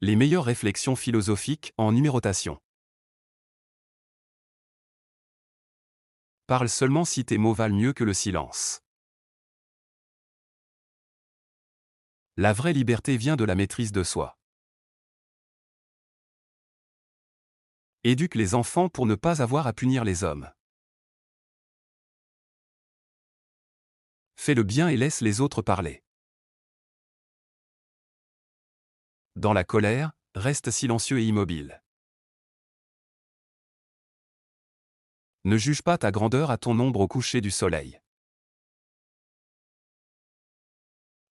Les meilleures réflexions philosophiques en numérotation. Parle seulement si tes mots valent mieux que le silence. La vraie liberté vient de la maîtrise de soi. Éduque les enfants pour ne pas avoir à punir les hommes. Fais le bien et laisse les autres parler. Dans la colère, reste silencieux et immobile. Ne juge pas ta grandeur à ton ombre au coucher du soleil.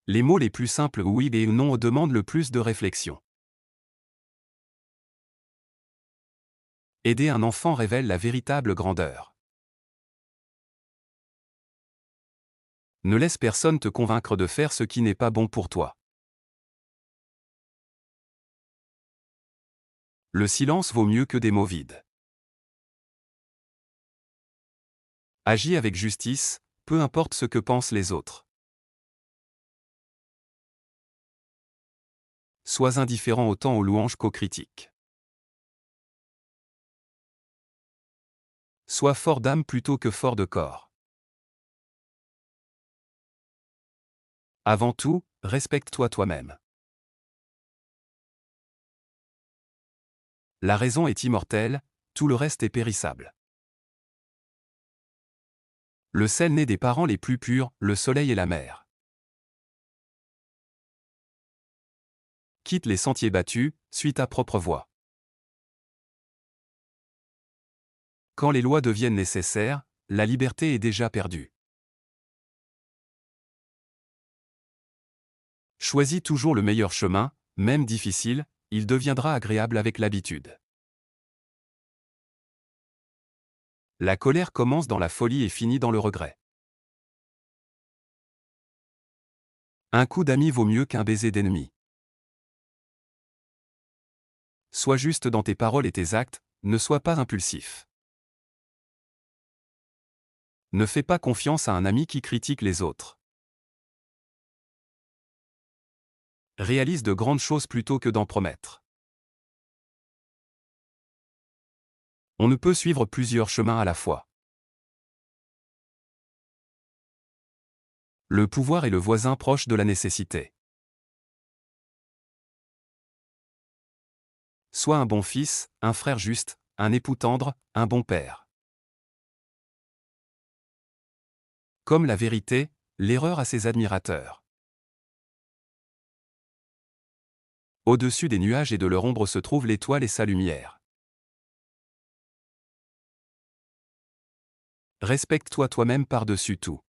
Les mots les plus simples oui et non demandent le plus de réflexion. Aider un enfant révèle la véritable grandeur. Ne laisse personne te convaincre de faire ce qui n'est pas bon pour toi. Le silence vaut mieux que des mots vides. Agis avec justice, peu importe ce que pensent les autres. Sois indifférent autant aux louanges qu'aux critiques. Sois fort d'âme plutôt que fort de corps. Avant tout, respecte-toi toi-même. La raison est immortelle, tout le reste est périssable. Le sel naît des parents les plus purs, le soleil et la mer. Quitte les sentiers battus, suis ta propre voie. Quand les lois deviennent nécessaires, la liberté est déjà perdue. Choisis toujours le meilleur chemin, même difficile, il deviendra agréable avec l'habitude. La colère commence dans la folie et finit dans le regret. Un coup d'ami vaut mieux qu'un baiser d'ennemi. Sois juste dans tes paroles et tes actes, ne sois pas impulsif. Ne fais pas confiance à un ami qui critique les autres. Réalise de grandes choses plutôt que d'en promettre. On ne peut suivre plusieurs chemins à la fois. Le pouvoir est le voisin proche de la nécessité. Sois un bon fils, un frère juste, un époux tendre, un bon père. Comme la vérité, l'erreur a ses admirateurs. Au-dessus des nuages et de leur ombre se trouve l'étoile et sa lumière. Respecte-toi toi-même par-dessus tout.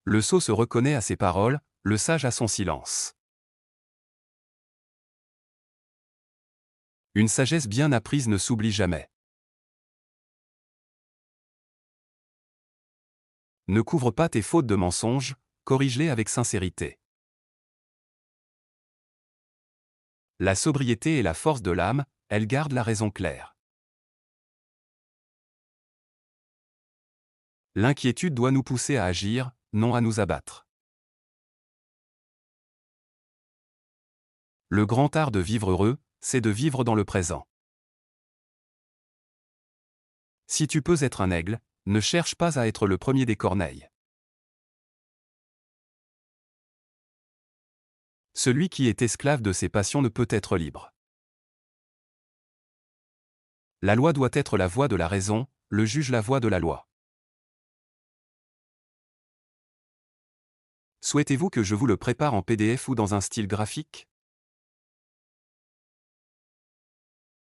Le sot se reconnaît à ses paroles, le sage à son silence. Une sagesse bien apprise ne s'oublie jamais. Ne couvre pas tes fautes de mensonges, corrige-les avec sincérité. La sobriété est la force de l'âme, elle garde la raison claire. L'inquiétude doit nous pousser à agir, non à nous abattre. Le grand art de vivre heureux, c'est de vivre dans le présent. Si tu peux être un aigle, ne cherche pas à être le premier des corneilles. Celui qui est esclave de ses passions ne peut être libre. La loi doit être la voie de la raison, le juge la voie de la loi. Souhaitez-vous que je vous le prépare en PDF ou dans un style graphique ?